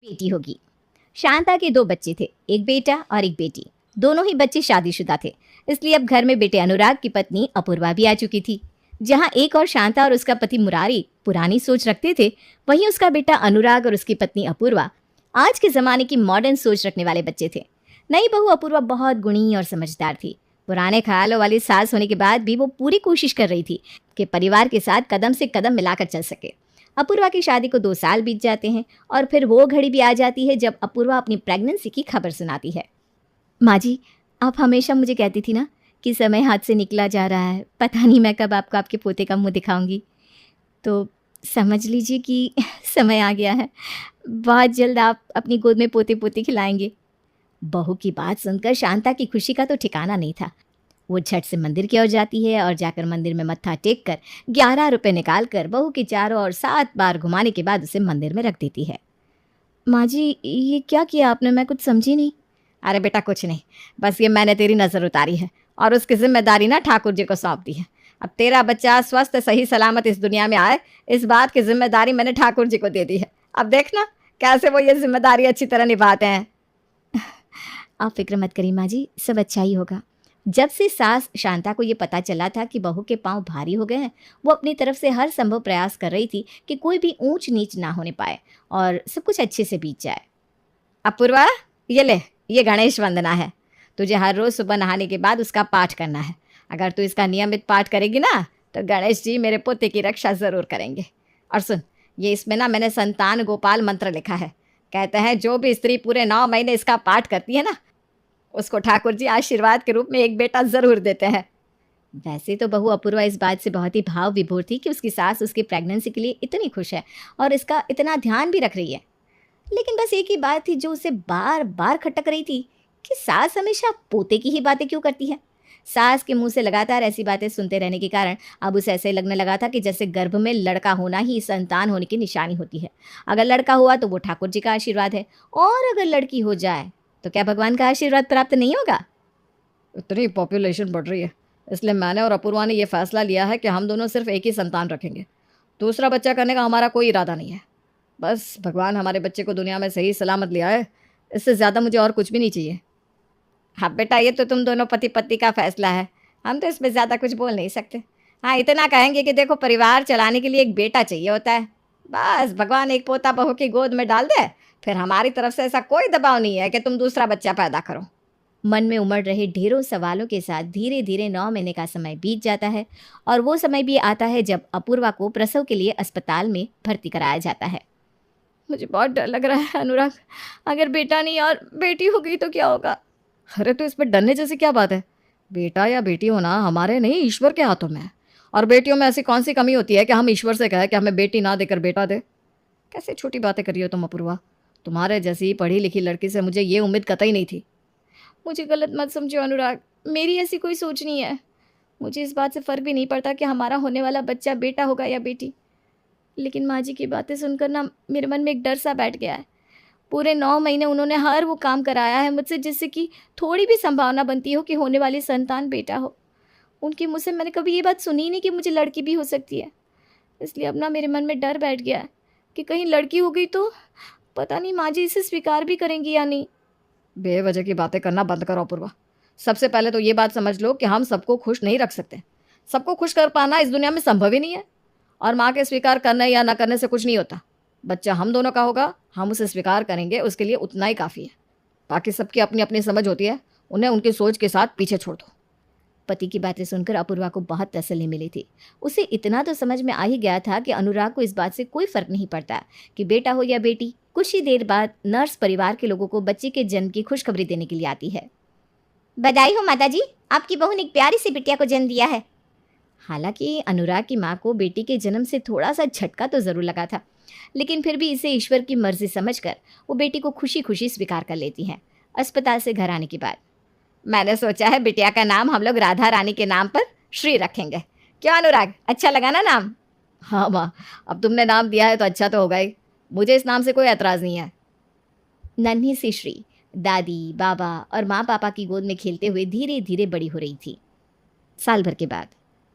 बेटी होगी। शांता के दो बच्चे थे, एक बेटा और एक बेटी। दोनों ही बच्चे शादीशुदा थे, इसलिए अब घर में बेटे अनुराग की पत्नी अपूर्वा भी आ चुकी थी। जहां एक और शांता और उसका पति मुरारी पुरानी सोच रखते थे, वहीं उसका बेटा अनुराग और उसकी पत्नी अपूर्वा आज के ज़माने की मॉडर्न सोच रखने वाले बच्चे थे। नई बहू अपूर्वा बहुत गुणी और समझदार थी। पुराने ख्यालों वाली सास होने के बाद भी वो पूरी कोशिश कर रही थी कि परिवार के साथ कदम से कदम मिलाकर चल सके। अपूर्वा की शादी को 2 साल बीत जाते हैं और फिर वो घड़ी भी आ जाती है जब अपूर्वा अपनी प्रेगनेंसी की खबर सुनाती है। माँ जी, आप हमेशा मुझे कहती थी ना कि समय हाथ से निकला जा रहा है, पता नहीं मैं कब आपको आपके पोते का मुंह दिखाऊंगी। तो समझ लीजिए कि समय आ गया है। बहुत जल्द आप अपनी गोद में पोते पोती खिलाएंगे। बहू की बात सुनकर शांता की खुशी का तो ठिकाना नहीं था। वो झट से मंदिर की ओर जाती है और जाकर मंदिर में मत्था टेक कर 11 रुपये निकाल कर बहू के चारों ओर 7 बार घुमाने के बाद उसे मंदिर में रख देती है। माँ जी, ये क्या किया आपने? मैं कुछ समझी नहीं। अरे बेटा, कुछ नहीं, बस ये मैंने तेरी नज़र उतारी है और उसकी जिम्मेदारी ना ठाकुर जी को सौंप दी है। अब तेरा बच्चा स्वस्थ सही सलामत इस दुनिया में आए, इस बात की जिम्मेदारी मैंने ठाकुर जी को दे दी है। अब देखना कैसे वो ये जिम्मेदारी अच्छी तरह निभाते हैं। आप फिक्र मत करिए माँ जी, सब अच्छा ही होगा। जब से सास शांता को ये पता चला था कि बहू के पांव भारी हो गए हैं, वो अपनी तरफ से हर संभव प्रयास कर रही थी कि कोई भी ऊंच नीच ना होने पाए और सब कुछ अच्छे से बीत जाए। अपूर्वा, ये ले, ये गणेश वंदना है। तुझे हर रोज़ सुबह नहाने के बाद उसका पाठ करना है। अगर तू इसका नियमित पाठ करेगी ना तो गणेश जी मेरे पोते की रक्षा ज़रूर करेंगे। और सुन, ये इसमें ना मैंने संतान गोपाल मंत्र लिखा है। कहते हैं जो भी स्त्री पूरे 9 महीने इसका पाठ करती है ना, उसको ठाकुर जी आशीर्वाद के रूप में एक बेटा ज़रूर देते हैं। वैसे तो बहू अपूर्वा इस बात से बहुत ही भाव विभोर थी कि उसकी सास उसकी प्रेगनेंसी के लिए इतनी खुश है और इसका इतना ध्यान भी रख रही है। लेकिन बस एक ही बात थी जो उसे बार बार खटक रही थी कि सास हमेशा पोते की ही बातें क्यों करती है। सास के मुंह से लगातार ऐसी बातें सुनते रहने के कारण अब उसे ऐसे लगने लगा था कि जैसे गर्भ में लड़का होना ही संतान होने की निशानी होती है। अगर लड़का हुआ तो वो ठाकुर जी का आशीर्वाद है, और अगर लड़की हो जाए तो क्या भगवान का आशीर्वाद प्राप्त नहीं होगा? इतनी पॉपुलेशन बढ़ रही है, इसलिए मैंने और अपूर्वा ने यह फैसला लिया है कि हम दोनों सिर्फ एक ही संतान रखेंगे। दूसरा बच्चा करने का हमारा कोई इरादा नहीं है। बस भगवान हमारे बच्चे को दुनिया में सही सलामत ले आए, इससे ज़्यादा मुझे और कुछ भी नहीं चाहिए। हाँ बेटा, ये तो तुम दोनों पति पत्नी का फैसला है, हम तो इसमें ज़्यादा कुछ बोल नहीं सकते। हाँ, इतना कहेंगे कि देखो, परिवार चलाने के लिए एक बेटा चाहिए होता है। बस भगवान एक पोता बहू की गोद में डाल दे, फिर हमारी तरफ से ऐसा कोई दबाव नहीं है कि तुम दूसरा बच्चा पैदा करो। मन में उमड़ रहे ढेरों सवालों के साथ धीरे धीरे 9 महीने का समय बीत जाता है और वो समय भी आता है जब अपूर्वा को प्रसव के लिए अस्पताल में भर्ती कराया जाता है। मुझे बहुत डर लग रहा है अनुराग, अगर बेटा नहीं और बेटी हो गई तो क्या होगा? अरे तो इसमें डरने जैसी क्या बात है? बेटा या बेटी होना हमारे नहीं, ईश्वर के हाथों में है। और बेटियों में ऐसी कौन सी कमी होती है कि हम ईश्वर से कहें कि हमें बेटी ना देकर बेटा दे? कैसे छोटी बातें करी हो तुम अपूर्वा। तुम्हारे जैसी पढ़ी लिखी लड़की से मुझे ये उम्मीद कतई नहीं थी। मुझे गलत मत समझो अनुराग, मेरी ऐसी कोई सोच नहीं है। मुझे इस बात से फ़र्क भी नहीं पड़ता कि हमारा होने वाला बच्चा बेटा होगा या बेटी। लेकिन माँ जी की बातें सुनकर ना मेरे मन में एक डर सा बैठ गया है। पूरे 9 महीने उन्होंने हर वो काम कराया है मुझसे जिससे कि थोड़ी भी संभावना बनती हो कि होने वाली संतान बेटा हो। उनके मुँह से मैंने कभी ये बात सुनी ही नहीं कि मुझे लड़की भी हो सकती है। इसलिए अब ना मेरे मन में डर बैठ गया है कि कहीं लड़की हो गई तो पता नहीं माँ जी इसे स्वीकार भी करेंगी या नहीं। बेवजह की बातें करना बंद करो अपूर्वा। सबसे पहले तो ये बात समझ लो कि हम सबको खुश नहीं रख सकते। सबको खुश कर पाना इस दुनिया में संभव ही नहीं है। और माँ के स्वीकार करने या ना करने से कुछ नहीं होता। बच्चा हम दोनों का होगा, हम उसे स्वीकार करेंगे, उसके लिए उतना ही काफ़ी है। बाकी सबकी अपनी अपनी समझ होती है, उन्हें उनकी सोच के साथ पीछे छोड़ दो। पति की बातें सुनकर अपूर्वा को बहुत तसल्ली मिली थी। उसे इतना तो समझ में आ ही गया था कि अनुराग को इस बात से कोई फर्क नहीं पड़ता कि बेटा हो या बेटी। कुछ ही देर बाद नर्स परिवार के लोगों को बच्चे के जन्म की खुशखबरी देने के लिए आती है। बधाई हो माताजी, आपकी बहू ने एक प्यारी सी बिटिया को जन्म दिया है। हालांकि अनुराग की माँ को बेटी के जन्म से थोड़ा सा झटका तो ज़रूर लगा था, लेकिन फिर भी इसे ईश्वर की मर्जी समझकर वो बेटी को खुशी खुशी स्वीकार कर लेती हैं। अस्पताल से घर आने के बाद मैंने सोचा है बिटिया का नाम हम लोग राधा रानी के नाम पर श्री रखेंगे। क्या अनुराग, अच्छा लगा ना नाम? हाँ माँ, अब तुमने नाम दिया है तो अच्छा तो होगा ही। मुझे इस नाम से कोई एतराज़ नहीं है। नन्ही सी श्री दादी, बाबा और माँ पापा की गोद में खेलते हुए धीरे धीरे बड़ी हो रही थी। साल भर के बाद,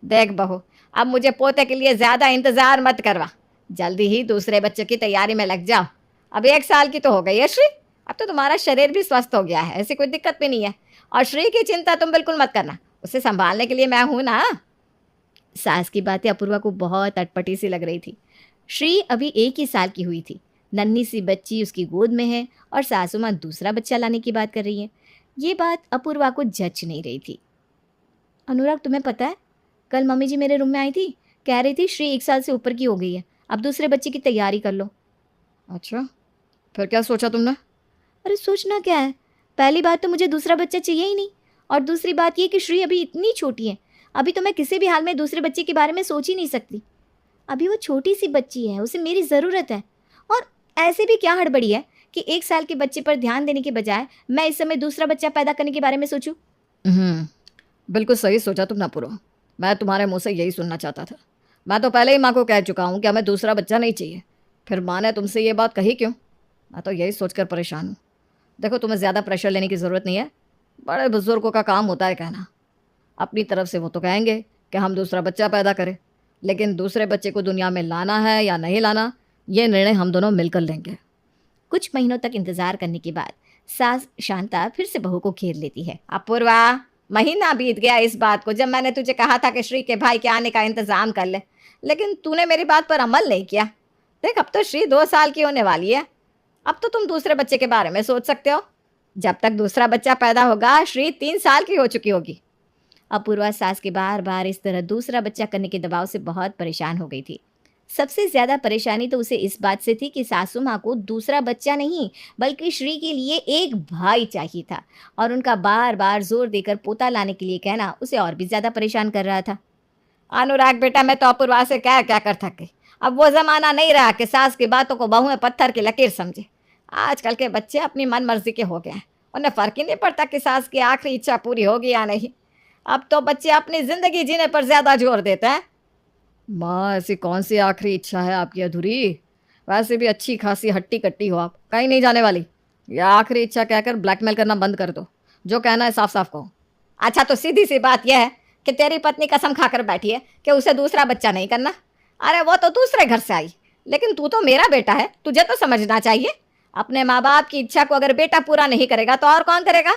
देख बहू, अब मुझे पोते के लिए ज़्यादा इंतज़ार मत करवा, जल्दी ही दूसरे बच्चे की तैयारी में लग जाओ। अब 1 साल की तो हो गई है श्री, अब तो तुम्हारा शरीर भी स्वस्थ हो गया है, ऐसी कोई दिक्कत भी नहीं है। और श्री की चिंता तुम बिल्कुल मत करना, उसे संभालने के लिए मैं हूं ना। सास की बातें अपूर्वा को बहुत अटपटी सी लग रही थी। श्री अभी 1 ही साल की हुई थी, नन्ही सी बच्ची उसकी गोद में है और सासू माँ दूसरा बच्चा लाने की बात कर रही है। ये बात अपूर्वा को जच नहीं रही थी। अनुराग, तुम्हें पता है, कल मम्मी जी मेरे रूम में आई थी, कह रही थी श्री 1 साल से ऊपर की हो गई है, अब दूसरे बच्चे की तैयारी कर लो। अच्छा, फिर क्या सोचा तुमने? अरे सोचना क्या है, पहली बात तो मुझे दूसरा बच्चा चाहिए ही नहीं, और दूसरी बात ये कि श्री अभी इतनी छोटी है, अभी तो मैं किसी भी हाल में दूसरे बच्चे के बारे में सोच ही नहीं सकती। अभी वो छोटी सी बच्ची है, उसे मेरी ज़रूरत है। और ऐसे भी क्या हड़बड़ी है कि 1 साल के बच्चे पर ध्यान देने के बजाय मैं इस समय दूसरा बच्चा पैदा करने के बारे में सोचूं। बिल्कुल सही सोचा तुमने पूरा, मैं तुम्हारे मुंह से यही सुनना चाहता था। मैं तो पहले ही माँ को कह चुका हूँ कि हमें दूसरा बच्चा नहीं चाहिए, फिर माँ ने तुमसे ये बात कही क्यों? मैं तो यही सोचकर परेशान हूँ। देखो, तुम्हें ज़्यादा प्रेशर लेने की ज़रूरत नहीं है, बड़े बुजुर्गों का काम होता है कहना। अपनी तरफ से वो तो कहेंगे कि हम दूसरा बच्चा पैदा करें, लेकिन दूसरे बच्चे को दुनिया में लाना है या नहीं लाना, ये निर्णय हम दोनों मिलकर लेंगे। कुछ महीनों तक इंतजार करने के बाद सास शांता फिर से बहू को घेर लेती है। अपूर्वा, महीना बीत गया इस बात को जब मैंने तुझे कहा था कि श्री के भाई के आने का इंतजाम कर ले, लेकिन तूने मेरी बात पर अमल नहीं किया। देख, अब तो श्री 2 साल की होने वाली है, अब तो तुम दूसरे बच्चे के बारे में सोच सकते हो। जब तक दूसरा बच्चा पैदा होगा श्री 3 साल की हो चुकी होगी। अपूर्वा सास के बार बार इस तरह दूसरा बच्चा करने के दबाव से बहुत परेशान हो गई थी। सबसे ज़्यादा परेशानी तो उसे इस बात से थी कि सासू माँ को दूसरा बच्चा नहीं बल्कि श्री के लिए एक भाई चाहिए था, और उनका बार बार जोर देकर पोता लाने के लिए कहना उसे और भी ज़्यादा परेशान कर रहा था। अनुराग बेटा, मैं तो अपूर्वा से क्या क्या कर थक गई। अब वो ज़माना नहीं रहा कि सास की बातों को बहुएं पत्थर की लकीर समझे। आजकल के बच्चे अपनी मन मर्जी के हो गए हैं, उन्हें फ़र्क ही नहीं पड़ता कि सास की आखिरी इच्छा पूरी होगी या नहीं। अब तो बच्चे अपनी ज़िंदगी जीने पर ज़्यादा जोर देते हैं। माँ, ऐसी कौन सी आखिरी इच्छा है आपकी अधूरी? वैसे भी अच्छी खासी हट्टी कट्टी हो आप, कहीं नहीं जाने वाली। यह आखिरी इच्छा कहकर ब्लैकमेल करना बंद कर दो, जो कहना है साफ साफ कहो। अच्छा, तो सीधी सी बात यह है कि तेरी पत्नी कसम खाकर बैठी है कि उसे दूसरा बच्चा नहीं करना। अरे वो तो दूसरे घर से आई, लेकिन तू तो मेरा बेटा है, तुझे तो समझना चाहिए। अपने माँ बाप की इच्छा को अगर बेटा पूरा नहीं करेगा तो और कौन करेगा?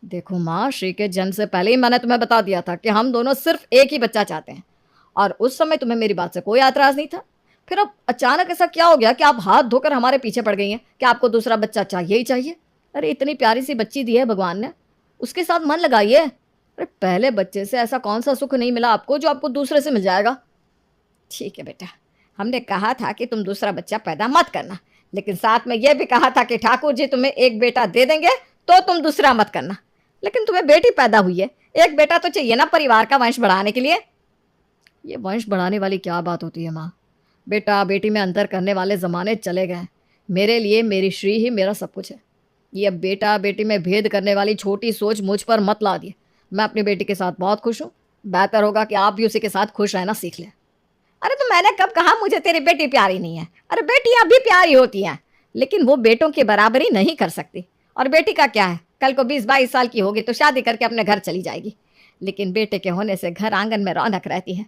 देखो माँ, श्री के जन्म से पहले ही मैंने तुम्हें बता दिया था कि हम दोनों सिर्फ एक ही बच्चा चाहते हैं, और उस समय तुम्हें मेरी बात से कोई एतराज़ नहीं था। फिर अब अचानक ऐसा क्या हो गया कि आप हाथ धोकर हमारे पीछे पड़ गई हैं कि आपको दूसरा बच्चा चाहिए ही चाहिए? अरे इतनी प्यारी सी बच्ची दी है भगवान ने, उसके साथ मन लगाइए। अरे पहले बच्चे से ऐसा कौन सा सुख नहीं मिला आपको जो आपको दूसरे से मिल जाएगा? ठीक है बेटा, हमने कहा था कि तुम दूसरा बच्चा पैदा मत करना, लेकिन साथ में यह भी कहा था कि ठाकुर जी तुम्हें एक बेटा दे देंगे तो तुम दूसरा मत करना। लेकिन तुम्हें बेटी पैदा हुई है, एक बेटा तो चाहिए ना परिवार का वंश बढ़ाने के लिए। ये वंश बढ़ाने वाली क्या बात होती है माँ? बेटा बेटी में अंतर करने वाले ज़माने चले गए। मेरे लिए मेरी श्री ही मेरा सब कुछ है। ये अब बेटा बेटी में भेद करने वाली छोटी सोच मुझ पर मत ला दिए। मैं अपनी बेटी के साथ बहुत खुश हूँ, बेहतर होगा कि आप भी उसी के साथ खुश रहना सीख लें। अरे तो मैंने कब कहा मुझे तेरी बेटी प्यारी नहीं है? अरे बेटियां भी प्यारी होती हैं, लेकिन वो बेटों की बराबरी नहीं कर सकती। और बेटी का क्या है, कल को 20-22 साल की होगी तो शादी करके अपने घर चली जाएगी, लेकिन बेटे के होने से घर आंगन में रौनक रहती है।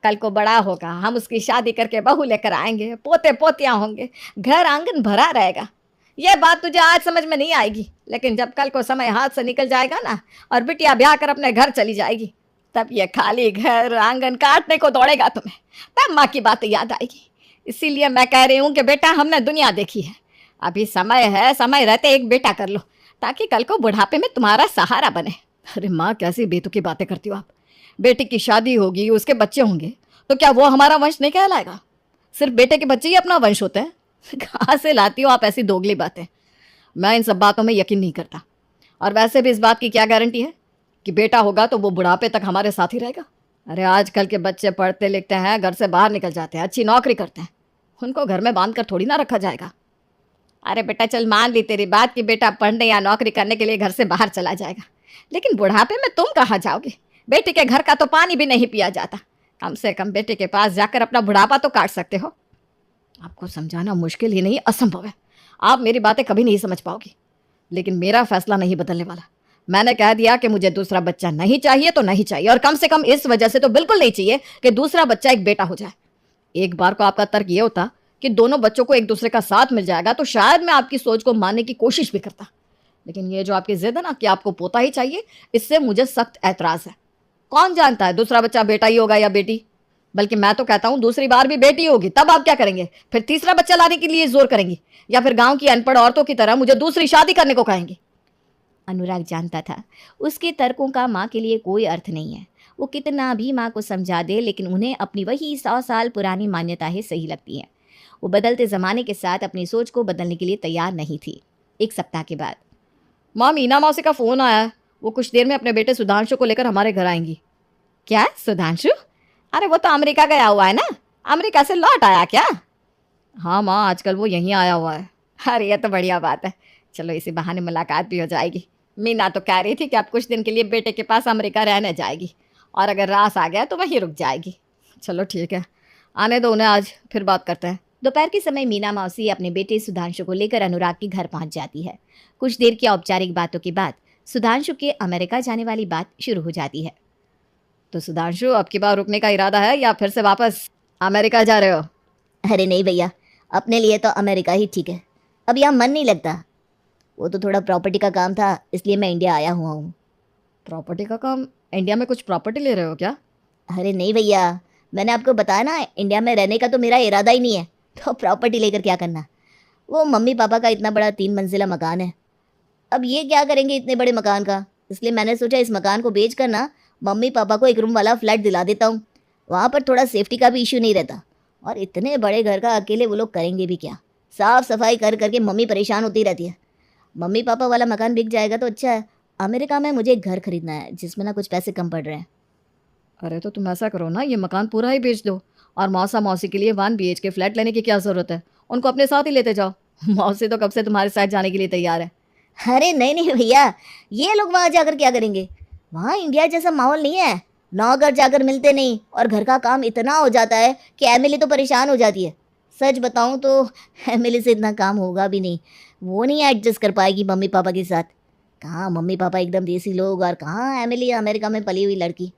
कल को बड़ा होगा, हम उसकी शादी करके बहू लेकर आएंगे, पोते पोतियाँ होंगे, घर आंगन भरा रहेगा। ये बात तुझे आज समझ में नहीं आएगी, लेकिन जब कल को समय हाथ से निकल जाएगा ना और बिटिया ब्याह कर अपने घर चली जाएगी, तब ये खाली घर आंगन काटने को दौड़ेगा तुम्हें, तब माँ की बातें याद आएगी। इसीलिए मैं कह रही हूँ कि बेटा हमने दुनिया देखी है, अभी समय है, समय रहते एक बेटा कर लो ताकि कल को बुढ़ापे में तुम्हारा सहारा बने। अरे माँ, कैसी बेतुकी बातें करती हो आप? बेटी की शादी होगी, उसके बच्चे होंगे, तो क्या वो हमारा वंश नहीं कहलाएगा? सिर्फ बेटे के बच्चे ही अपना वंश होते हैं? कहाँ से लाती हो आप ऐसी दोगली बातें? मैं इन सब बातों में यकीन नहीं करता। और वैसे भी इस बात की क्या गारंटी है कि बेटा होगा तो वो बुढ़ापे तक हमारे साथ ही रहेगा? अरे आजकल के बच्चे पढ़ते लिखते हैं, घर से बाहर निकल जाते हैं, अच्छी नौकरी करते हैं, उनको घर में बांध कर थोड़ी ना रखा जाएगा। अरे बेटा चल मान ली तेरी बात कि बेटा पढ़ने या नौकरी करने के लिए घर से बाहर चला जाएगा, लेकिन बुढ़ापे में तुम कहाँ जाओगे? बेटी के घर का तो पानी भी नहीं पिया जाता, कम से कम बेटे के पास जाकर अपना बुढ़ापा तो काट सकते हो। आपको समझाना मुश्किल ही नहीं, असंभव है। आप मेरी बातें कभी नहीं समझ पाओगी, लेकिन मेरा फैसला नहीं बदलने वाला। मैंने कह दिया कि मुझे दूसरा बच्चा नहीं चाहिए तो नहीं चाहिए, और कम से कम इस वजह से तो बिल्कुल नहीं चाहिए कि दूसरा बच्चा एक बेटा हो जाए। एक बार को आपका तर्क ये होता कि दोनों बच्चों को एक दूसरे का साथ मिल जाएगा तो शायद मैं आपकी सोच को मानने की कोशिश भी करता, लेकिन ये जो आपकी जिद है ना कि आपको पोता ही चाहिए, इससे मुझे सख्त ऐतराज है। कौन जानता है दूसरा बच्चा बेटा ही होगा या बेटी, बल्कि मैं तो कहता हूँ दूसरी बार भी बेटी होगी, तब आप क्या करेंगे? फिर तीसरा बच्चा लाने के लिए जोर करेंगी या फिर गांव की अनपढ़ औरतों की तरह मुझे दूसरी शादी करने को कहेंगी? अनुराग जानता था उसके तर्कों का माँ के लिए कोई अर्थ नहीं है। वो कितना भी माँ को समझा दे, लेकिन उन्हें अपनी वही 100 साल पुरानी मान्यताएं सही लगती हैं। वो बदलते ज़माने के साथ अपनी सोच को बदलने के लिए तैयार नहीं थी। एक सप्ताह के बाद माँ, मीना मौसी का फ़ोन आया है, वो कुछ देर में अपने बेटे सुधांशु को लेकर हमारे घर आएंगी। क्या सुधांशु? अरे वो तो अमेरिका गया हुआ है ना, अमेरिका से लौट आया क्या? हाँ माँ, आजकल वो यहीं आया हुआ है। अरे ये तो बढ़िया बात है, चलो इसी बहाने मुलाकात भी हो जाएगी। मीना तो कह रही थी कि अब कुछ दिन के लिए बेटे के पास अमेरिका रहने जाएगी, और अगर रास आ गया तो वहीं रुक जाएगी। चलो ठीक है, आने दो उन्हें, आज फिर बात करते हैं। दोपहर के समय मीना मौसी अपने बेटे सुधांशु को लेकर अनुराग के घर पहुंच जाती है। कुछ देर की औपचारिक बातों के बाद सुधांशु के अमेरिका जाने वाली बात शुरू हो जाती है। तो सुधांशु, अब की बार रुकने का इरादा है या फिर से वापस अमेरिका जा रहे हो? अरे नहीं भैया, अपने लिए तो अमेरिका ही ठीक है, अब यहाँ मन नहीं लगता। वो तो थोड़ा प्रॉपर्टी का काम था, इसलिए मैं इंडिया आया हुआ हूँ। प्रॉपर्टी का काम? इंडिया में कुछ प्रॉपर्टी ले रहे हो क्या? अरे नहीं भैया, मैंने आपको बताया ना, इंडिया में रहने का तो मेरा इरादा ही नहीं है, तो प्रॉपर्टी लेकर क्या करना। वो मम्मी पापा का इतना बड़ा 3 मंजिला मकान है, अब ये क्या करेंगे इतने बड़े मकान का। इसलिए मैंने सोचा इस मकान को बेच कर ना मम्मी पापा को एक रूम वाला फ्लैट दिला देता हूँ, वहाँ पर थोड़ा सेफ्टी का भी इशू नहीं रहता। और इतने बड़े घर का अकेले वो लोग करेंगे भी क्या, साफ़ सफाई कर करके मम्मी परेशान होती रहती है। मम्मी पापा वाला मकान बिक जाएगा तो अच्छा है। अमेरिका में मुझे एक घर खरीदना है जिसमें ना कुछ पैसे कम पड़ रहे हैं। अरे तो तुम ऐसा करो ना, ये मकान पूरा ही बेच दो, और मौसा मौसी के लिए 1 BHK फ्लैट लेने की क्या ज़रूरत है, उनको अपने साथ ही लेते जाओ। मौसी तो कब से तुम्हारे साथ जाने के लिए तैयार है। अरे नहीं नहीं भैया, ये लोग वहाँ जाकर क्या करेंगे, वहाँ इंडिया जैसा माहौल नहीं है, नौकर जाकर मिलते नहीं, और घर का काम इतना हो जाता है कि एमिली तो परेशान हो जाती है। सच बताऊँ तो एमिली से इतना काम होगा भी नहीं, वो नहीं एडजस्ट कर पाएगी मम्मी पापा के साथ। कहाँ मम्मी पापा एकदम देसी लोग, और कहाँ एमिली अमेरिका में पली हुई लड़की।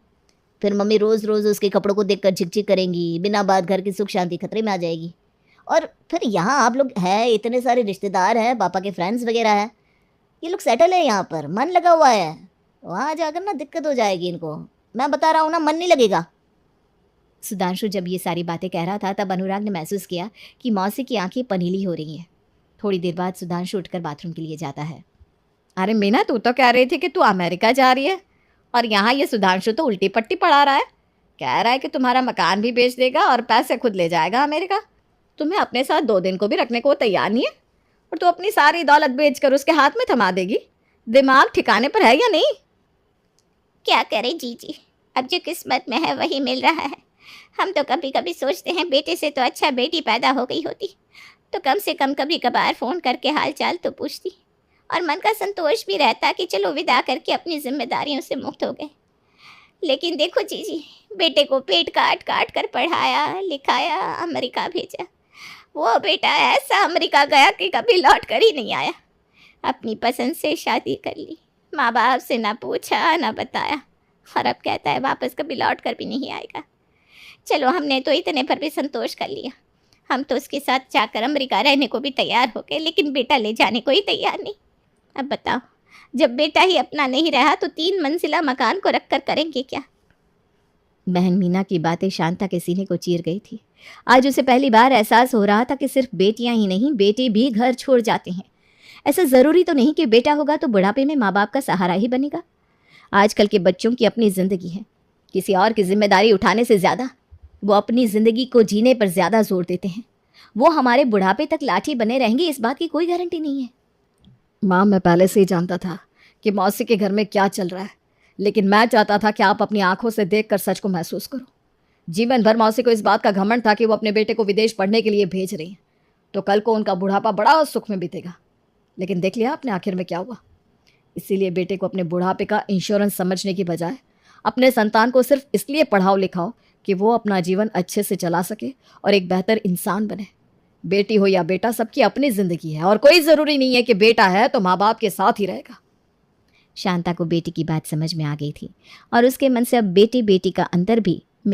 फिर मम्मी रोज़ रोज़ उसके कपड़ों को देखकर झिकझिक करेंगी, बिना बात घर की सुख शांति खतरे में आ जाएगी। और फिर यहाँ आप लोग हैं, इतने सारे रिश्तेदार हैं, पापा के फ्रेंड्स वगैरह हैं, ये लोग सेटल है यहाँ पर, मन लगा हुआ है। वहाँ जाकर ना दिक्कत हो जाएगी इनको, मैं बता रहा हूँ ना, मन नहीं लगेगा। सुधांशु जब ये सारी बातें कह रहा था तब अनुराग ने महसूस किया कि मौसी की आंखें पनीली हो रही हैं। थोड़ी देर बाद सुधांशु उठकर बाथरूम के लिए जाता है। अरे मीना, तू तो कह रही थी कि तू अमेरिका जा रही है, और यहाँ ये सुधांशु तो उल्टी पट्टी पढ़ा रहा है। कह रहा है कि तुम्हारा मकान भी बेच देगा और पैसे खुद ले जाएगा अमेरिका। तुम्हें अपने साथ 2 दिन को भी रखने को तैयार नहीं है, और तू अपनी सारी दौलत बेचकर उसके हाथ में थमा देगी। दिमाग ठिकाने पर है या नहीं? क्या करें जीजी, अब जो किस्मत में है वही मिल रहा है। हम तो कभी कभी सोचते हैं बेटे से तो अच्छा बेटी पैदा हो गई होती, तो कम से कम कभी कभार फ़ोन करके हाल चाल तो पूछती, और मन का संतोष भी रहता कि चलो विदा करके अपनी जिम्मेदारियों से मुक्त हो गए। लेकिन देखो जीजी, बेटे को पेट काट काट कर पढ़ाया लिखाया, अमेरिका भेजा, वो बेटा ऐसा अमेरिका गया कि कभी लौट कर ही नहीं आया। अपनी पसंद से शादी कर ली, माँ बाप से ना पूछा ना बताया, और अब कहता है वापस कभी लौट कर भी नहीं आएगा। चलो हमने तो इतने पर भी संतोष कर लिया, हम तो उसके साथ जाकर अमेरिका रहने को भी तैयार हो गए, लेकिन बेटा ले जाने को ही तैयार नहीं। अब बताओ, जब बेटा ही अपना नहीं रहा तो 3 मंजिला मकान को रख कर करेंगे क्या? बहन मीना की बातें शांता के सीने को चीर गई थी। आज उसे पहली बार एहसास हो रहा था कि सिर्फ बेटियां ही नहीं, बेटे भी घर छोड़ जाते हैं। ऐसा ज़रूरी तो नहीं कि बेटा होगा तो बुढ़ापे में माँ बाप का सहारा ही बनेगा। आजकल के बच्चों की अपनी ज़िंदगी है, किसी और की जिम्मेदारी उठाने से ज़्यादा वो अपनी ज़िंदगी को जीने पर ज़्यादा जोर देते हैं। वो हमारे बुढ़ापे तक लाठी बने रहेंगे, इस बात की कोई गारंटी नहीं है। माँ, मैं पहले से ही जानता था कि मौसी के घर में क्या चल रहा है, लेकिन मैं चाहता था कि आप अपनी आंखों से देखकर सच को महसूस करो। जीवन भर मौसी को इस बात का घमंड था कि वो अपने बेटे को विदेश पढ़ने के लिए भेज रही हैं, तो कल को उनका बुढ़ापा बड़ा सुख में बीतेगा। लेकिन देख लिया आपने आखिर में क्या हुआ। इसीलिए बेटे को अपने बुढ़ापे का इंश्योरेंस समझने की बजाय अपने संतान को सिर्फ इसलिए पढ़ाओ लिखाओ कि वो अपना जीवन अच्छे से चला सके और एक बेहतर इंसान बने। बेटी हो या बेटा, सबकी अपनी ज़िंदगी है, और कोई ज़रूरी नहीं है कि बेटा है तो माँ बाप के साथ ही रहेगा। शांता को बेटी की बात समझ में आ गई थी, और उसके मन से अब बेटी बेटी का अंतर भी